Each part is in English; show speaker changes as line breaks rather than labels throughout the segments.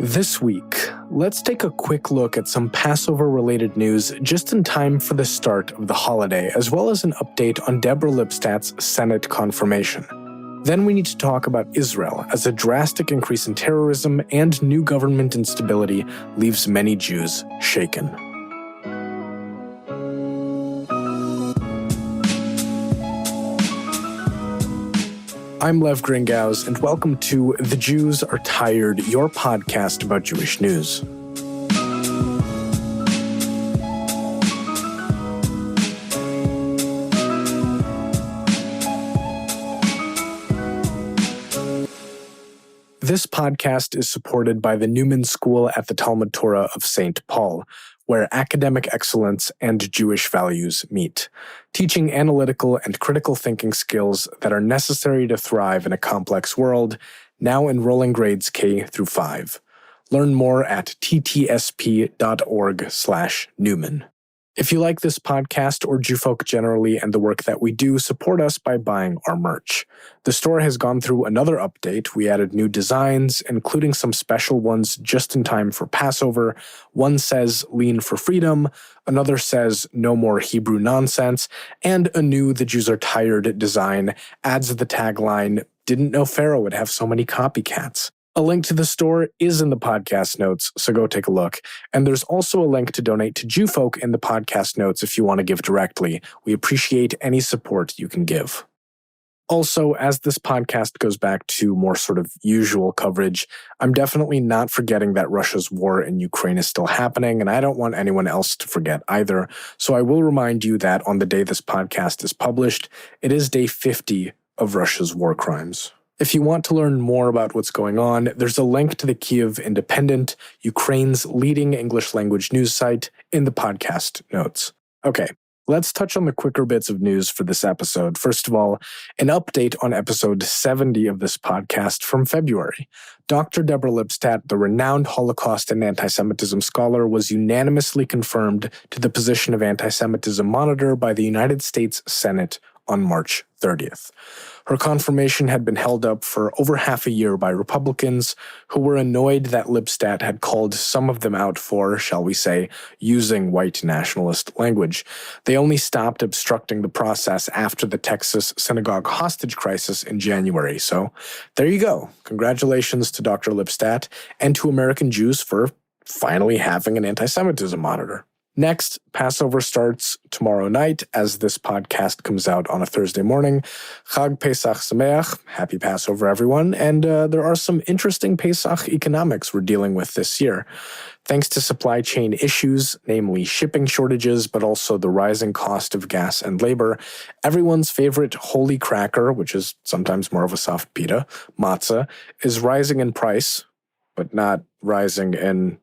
This week, let's take a quick look at some Passover-related news just in time for the start of the holiday, as well as an update on Deborah Lipstadt's Senate confirmation. Then we need to talk about Israel, as a drastic increase in terrorism and new government instability leaves many Jews shaken. I'm Lev Gringaus, and welcome to The Jews Are Tired, your podcast about Jewish news. This podcast is supported by the Newman School at the Talmud Torah of St. Paul, where academic excellence and Jewish values meet, teaching analytical and critical thinking skills that are necessary to thrive in a complex world, now enrolling grades K through 5. Learn more at ttsp.org/Newman. If you like this podcast or Jewfolk generally and the work that we do, support us by buying our merch. The store has gone through another update. We added new designs, including some special ones just in time for Passover. One says, "Lean for freedom," another says, "No more Hebrew nonsense," and a new "The Jews Are Tired" design adds the tagline, "Didn't know Pharaoh would have so many copycats." A link to the store is in the podcast notes, so go take a look. And there's also a link to donate to Jewfolk in the podcast notes if you want to give directly. We appreciate any support you can give. Also, as this podcast goes back to more sort of usual coverage, I'm definitely not forgetting that Russia's war in Ukraine is still happening, and I don't want anyone else to forget either. So I will remind you that on the day this podcast is published, it is day 50 of Russia's war crimes. If you want to learn more about what's going on, there's a link to the Kyiv Independent, Ukraine's leading English-language news site, in the podcast notes. Okay, let's touch on the quicker bits of news for this episode. First of all, an update on episode 70 of this podcast from February. Dr. Deborah Lipstadt, the renowned Holocaust and anti-Semitism scholar, was unanimously confirmed to the position of anti-Semitism monitor by the United States Senate on March 30th. Her confirmation had been held up for over half a year by Republicans who were annoyed that Lipstadt had called some of them out for, shall we say, using white nationalist language. They only stopped obstructing the process after the Texas synagogue hostage crisis in January. So there you go. Congratulations to Dr. Lipstadt and to American Jews for finally having an anti-Semitism monitor. Next, Passover starts tomorrow night as this podcast comes out on a Thursday morning. Chag Pesach Sameach, happy Passover everyone, and there are some interesting Pesach economics we're dealing with this year. Thanks to supply chain issues, namely shipping shortages, but also the rising cost of gas and labor, everyone's favorite holy cracker, which is sometimes more of a soft pita, matzah, is rising in price, but not rising in...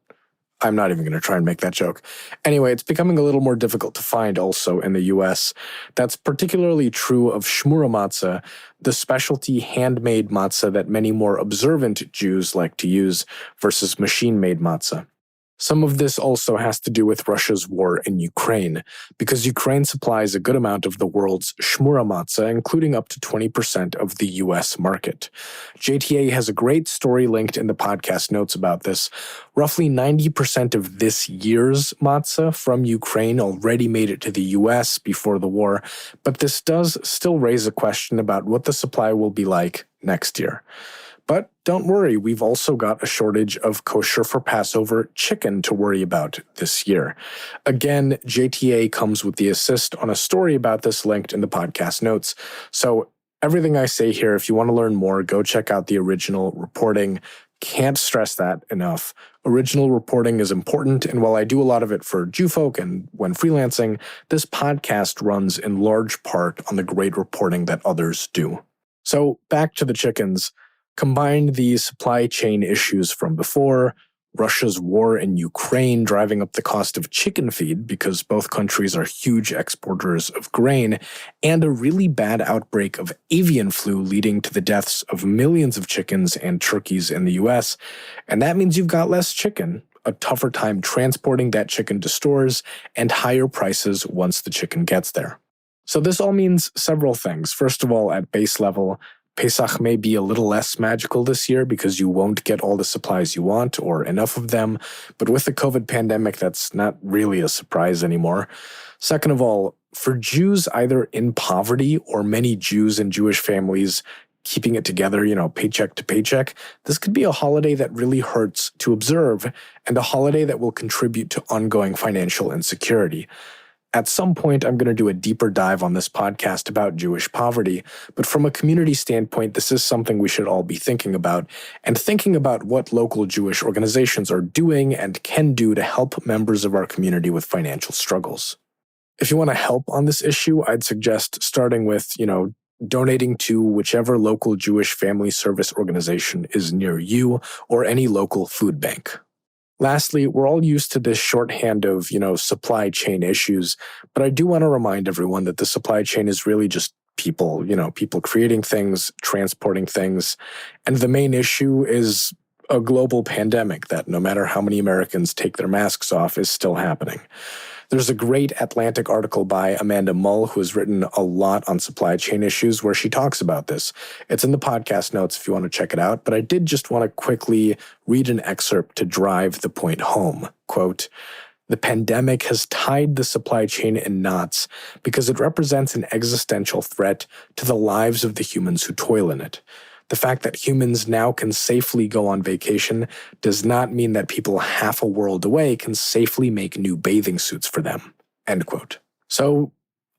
I'm not even going to try and make that joke. Anyway, it's becoming a little more difficult to find also in the US. That's particularly true of shmura matzah, the specialty handmade matzah that many more observant Jews like to use, versus machine-made matzah. Some of this also has to do with Russia's war in Ukraine, because Ukraine supplies a good amount of the world's shmura matzah, including up to 20% of the US market. JTA has a great story linked in the podcast notes about this. Roughly 90% of this year's matzah from Ukraine already made it to the US before the war, but this does still raise a question about what the supply will be like next year. But don't worry, we've also got a shortage of kosher for Passover chicken to worry about this year. Again, JTA comes with the assist on a story about this linked in the podcast notes. So everything I say here, if you want to learn more, go check out the original reporting. Can't stress that enough. Original reporting is important, and while I do a lot of it for Jewfolk and when freelancing, this podcast runs in large part on the great reporting that others do. So back to the chickens. Combine the supply chain issues from before, Russia's war in Ukraine driving up the cost of chicken feed because both countries are huge exporters of grain, and a really bad outbreak of avian flu leading to the deaths of millions of chickens and turkeys in the US. And that means you've got less chicken, a tougher time transporting that chicken to stores, and higher prices once the chicken gets there. So this all means several things. First of all, at base level, Pesach may be a little less magical this year because you won't get all the supplies you want or enough of them, but with the COVID pandemic, that's not really a surprise anymore. Second of all, for Jews either in poverty or many Jews and Jewish families keeping it together, paycheck to paycheck, this could be a holiday that really hurts to observe and a holiday that will contribute to ongoing financial insecurity. At some point, I'm going to do a deeper dive on this podcast about Jewish poverty, but from a community standpoint, this is something we should all be thinking about, and thinking about what local Jewish organizations are doing and can do to help members of our community with financial struggles. If you want to help on this issue, I'd suggest starting with, donating to whichever local Jewish family service organization is near you or any local food bank. Lastly, we're all used to this shorthand of, supply chain issues, but I do want to remind everyone that the supply chain is really just people, people creating things, transporting things, and the main issue is a global pandemic that no matter how many Americans take their masks off is still happening. There's a great Atlantic article by Amanda Mull, who has written a lot on supply chain issues, where she talks about this. It's in the podcast notes if you want to check it out, but I did just want to quickly read an excerpt to drive the point home. Quote, "The pandemic has tied the supply chain in knots because it represents an existential threat to the lives of the humans who toil in it. The fact that humans now can safely go on vacation does not mean that people half a world away can safely make new bathing suits for them." End quote. So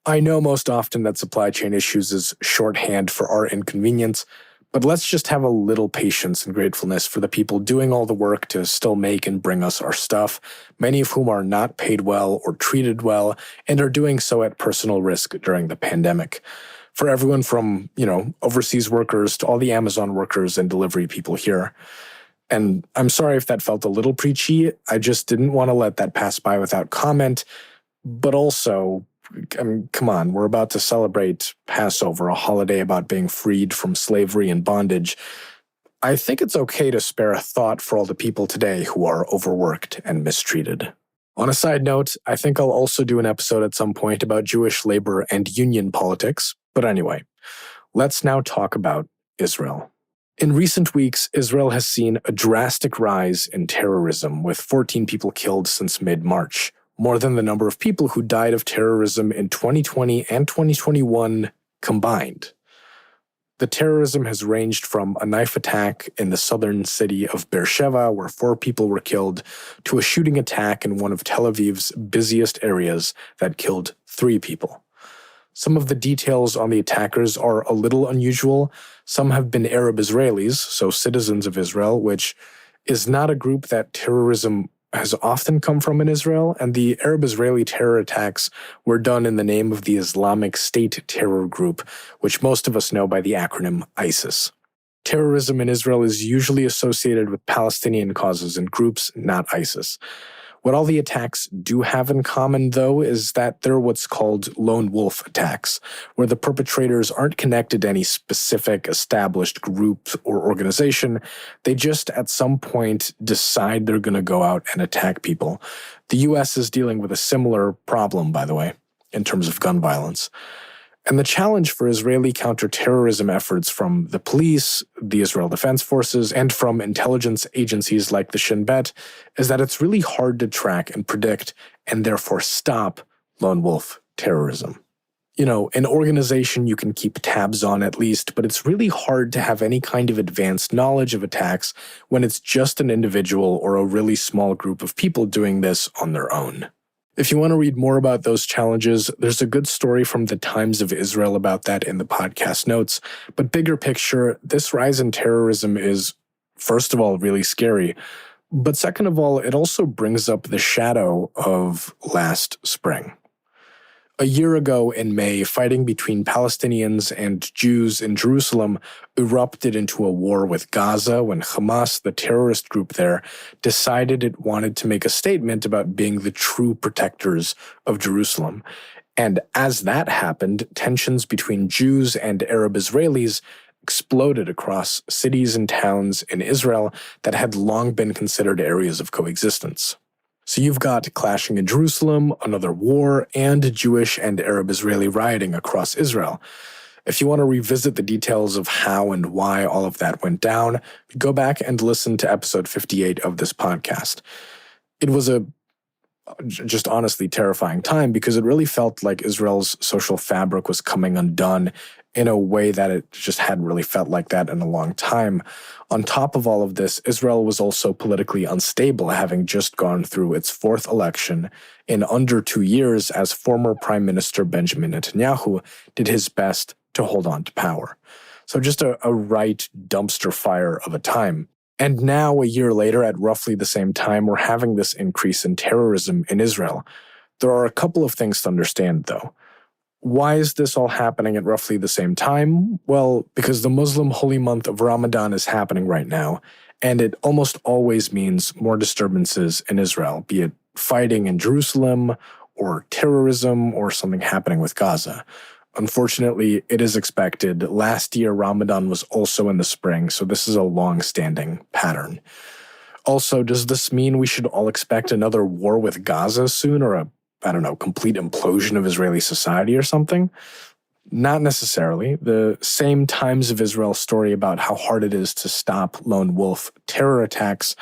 I know most often that supply chain issues is shorthand for our inconvenience, but let's just have a little patience and gratefulness for the people doing all the work to still make and bring us our stuff, many of whom are not paid well or treated well and are doing so at personal risk during the pandemic. For everyone from, overseas workers to all the Amazon workers and delivery people here. And I'm sorry if that felt a little preachy. I just didn't want to let that pass by without comment. But also, come on, we're about to celebrate Passover, a holiday about being freed from slavery and bondage. I think it's okay to spare a thought for all the people today who are overworked and mistreated. On a side note, I think I'll also do an episode at some point about Jewish labor and union politics. But anyway, let's now talk about Israel. In recent weeks, Israel has seen a drastic rise in terrorism, with 14 people killed since mid-March, more than the number of people who died of terrorism in 2020 and 2021 combined. The terrorism has ranged from a knife attack in the southern city of Beersheba, where 4 people were killed, to a shooting attack in one of Tel Aviv's busiest areas that killed 3 people. Some of the details on the attackers are a little unusual. Some have been Arab Israelis, so citizens of Israel, which is not a group that terrorism has often come from in Israel, and the Arab Israeli terror attacks were done in the name of the Islamic State terror group, which most of us know by the acronym ISIS. Terrorism in Israel is usually associated with Palestinian causes and groups, not ISIS. What all the attacks do have in common, though, is that they're what's called lone wolf attacks, where the perpetrators aren't connected to any specific established group or organization. They just, at some point, decide they're going to go out and attack people. The U.S. is dealing with a similar problem, by the way, in terms of gun violence. And the challenge for Israeli counterterrorism efforts from the police, the Israel Defense Forces, and from intelligence agencies like the Shin Bet is that it's really hard to track and predict and therefore stop lone wolf terrorism. An organization you can keep tabs on at least, but it's really hard to have any kind of advanced knowledge of attacks when it's just an individual or a really small group of people doing this on their own. If you want to read more about those challenges, there's a good story from the Times of Israel about that in the podcast notes. But bigger picture, this rise in terrorism is, first of all, really scary. But second of all, it also brings up the shadow of last spring. A year ago in May, fighting between Palestinians and Jews in Jerusalem erupted into a war with Gaza when Hamas, the terrorist group there, decided it wanted to make a statement about being the true protectors of Jerusalem. And as that happened, tensions between Jews and Arab Israelis exploded across cities and towns in Israel that had long been considered areas of coexistence. So you've got clashing in Jerusalem, another war, and Jewish and Arab Israeli rioting across Israel. If you want to revisit the details of how and why all of that went down, go back and listen to episode 58 of this podcast. It was a just honestly terrifying time because it really felt like Israel's social fabric was coming undone in a way that it just hadn't really felt like that in a long time. On top of all of this, Israel was also politically unstable, having just gone through its fourth election in under 2 years as former Prime Minister Benjamin Netanyahu did his best to hold on to power. So just a right dumpster fire of a time. And now, a year later, at roughly the same time, we're having this increase in terrorism in Israel. There are a couple of things to understand, though. Why is this all happening at roughly the same time? Well, because the Muslim holy month of Ramadan is happening right now, and it almost always means more disturbances in Israel, be it fighting in Jerusalem, or terrorism, or something happening with Gaza. Unfortunately, it is expected. Last year, Ramadan was also in the spring, so this is a long-standing pattern. Also, does this mean we should all expect another war with Gaza soon, or complete implosion of Israeli society or something? Not necessarily. The same Times of Israel story about how hard it is to stop lone wolf terror attacks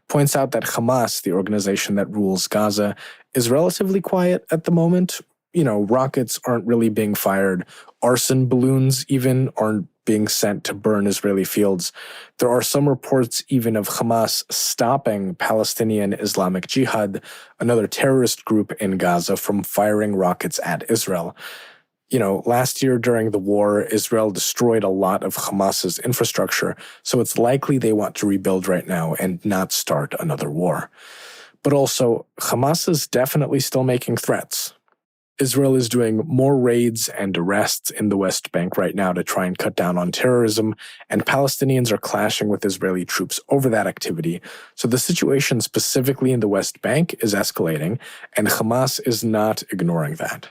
points out that Hamas, the organization that rules Gaza, is relatively quiet at the moment. Rockets aren't really being fired. Arson balloons even aren't being sent to burn Israeli fields. There are some reports even of Hamas stopping Palestinian Islamic Jihad, another terrorist group in Gaza, from firing rockets at Israel. Last year during the war, Israel destroyed a lot of Hamas's infrastructure, so it's likely they want to rebuild right now and not start another war. But also, Hamas is definitely still making threats. Israel is doing more raids and arrests in the West Bank right now to try and cut down on terrorism, and Palestinians are clashing with Israeli troops over that activity. So the situation specifically in the West Bank is escalating, and Hamas is not ignoring that.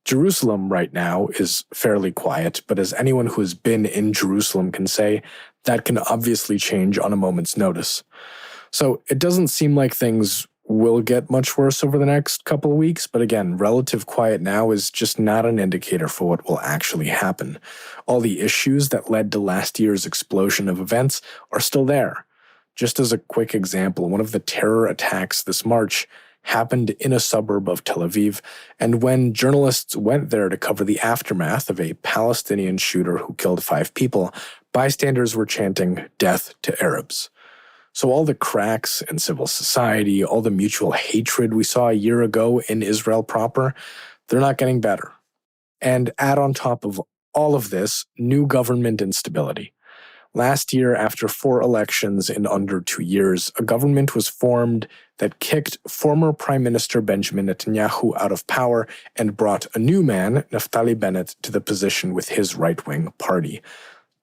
Jerusalem right now is fairly quiet, but as anyone who has been in Jerusalem can say, that can obviously change on a moment's notice. So it doesn't seem like things will get much worse over the next couple of weeks, but again, relative quiet now is just not an indicator for what will actually happen. All the issues that led to last year's explosion of events are still there. Just as a quick example, one of the terror attacks this March happened in a suburb of Tel Aviv, and when journalists went there to cover the aftermath of a Palestinian shooter who killed 5 people, bystanders were chanting, "Death to Arabs." So all the cracks in civil society, all the mutual hatred we saw a year ago in Israel proper, they're not getting better. And add on top of all of this, new government instability. Last year, after 4 elections in under 2 years, a government was formed that kicked former Prime Minister Benjamin Netanyahu out of power and brought a new man, Naftali Bennett, to the position with his right-wing party.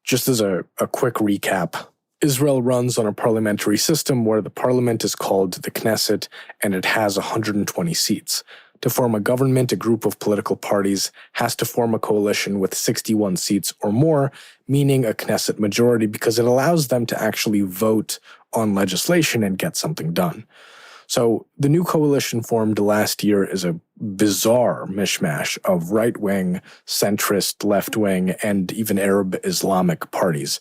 Just as a quick recap, Israel runs on a parliamentary system where the parliament is called the Knesset, and it has 120 seats. To form a government, a group of political parties has to form a coalition with 61 seats or more, meaning a Knesset majority, because it allows them to actually vote on legislation and get something done. So the new coalition formed last year is a bizarre mishmash of right-wing, centrist, left-wing, and even Arab Islamic parties.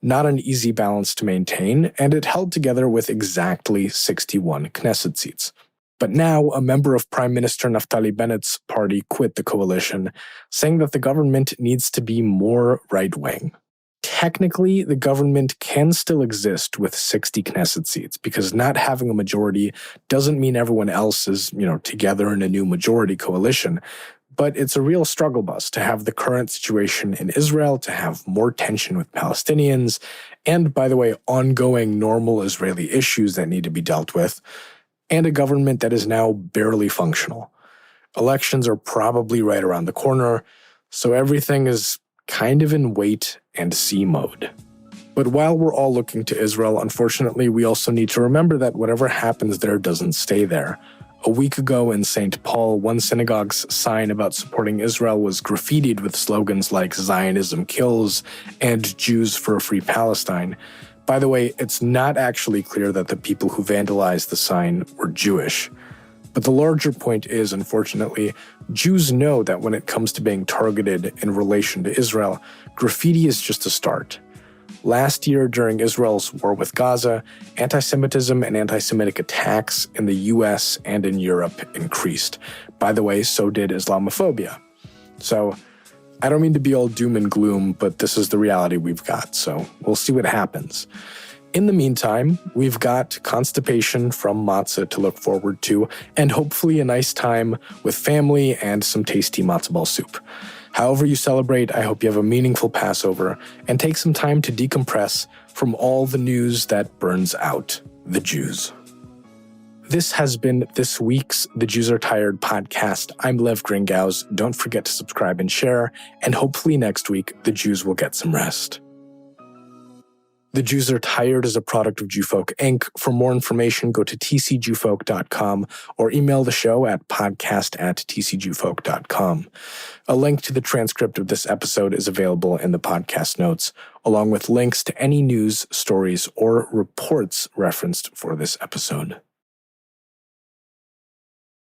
Not an easy balance to maintain, and it held together with exactly 61 Knesset seats. But now, a member of Prime Minister Naftali Bennett's party quit the coalition, saying that the government needs to be more right-wing. Technically, the government can still exist with 60 Knesset seats, because not having a majority doesn't mean everyone else is, together in a new majority coalition. But it's a real struggle bus to have the current situation in Israel, to have more tension with Palestinians, and, by the way, ongoing normal Israeli issues that need to be dealt with, and a government that is now barely functional. Elections are probably right around the corner, so everything is kind of in wait and see mode. But while we're all looking to Israel, unfortunately, we also need to remember that whatever happens there doesn't stay there. A week ago in St. Paul, one synagogue's sign about supporting Israel was graffitied with slogans like Zionism kills and Jews for a free Palestine. By the way, it's not actually clear that the people who vandalized the sign were Jewish. But the larger point is, unfortunately, Jews know that when it comes to being targeted in relation to Israel, graffiti is just a start. Last year, during Israel's war with Gaza, anti-Semitism and anti-Semitic attacks in the US and in Europe increased. By the way, so did Islamophobia. So, I don't mean to be all doom and gloom, but this is the reality we've got, so we'll see what happens. In the meantime, we've got constipation from matzah to look forward to, and hopefully a nice time with family and some tasty matzo ball soup. However you celebrate, I hope you have a meaningful Passover and take some time to decompress from all the news that burns out the Jews. This has been this week's The Jews Are Tired podcast. I'm Lev Gringaus. Don't forget to subscribe and share, and hopefully next week the Jews will get some rest. The Jews Are Tired is a product of Jewfolk Inc. For more information, go to tcjewfolk.com or email the show at podcast@tcjewfolk.com. A link to the transcript of this episode is available in the podcast notes, along with links to any news, stories, or reports referenced for this episode.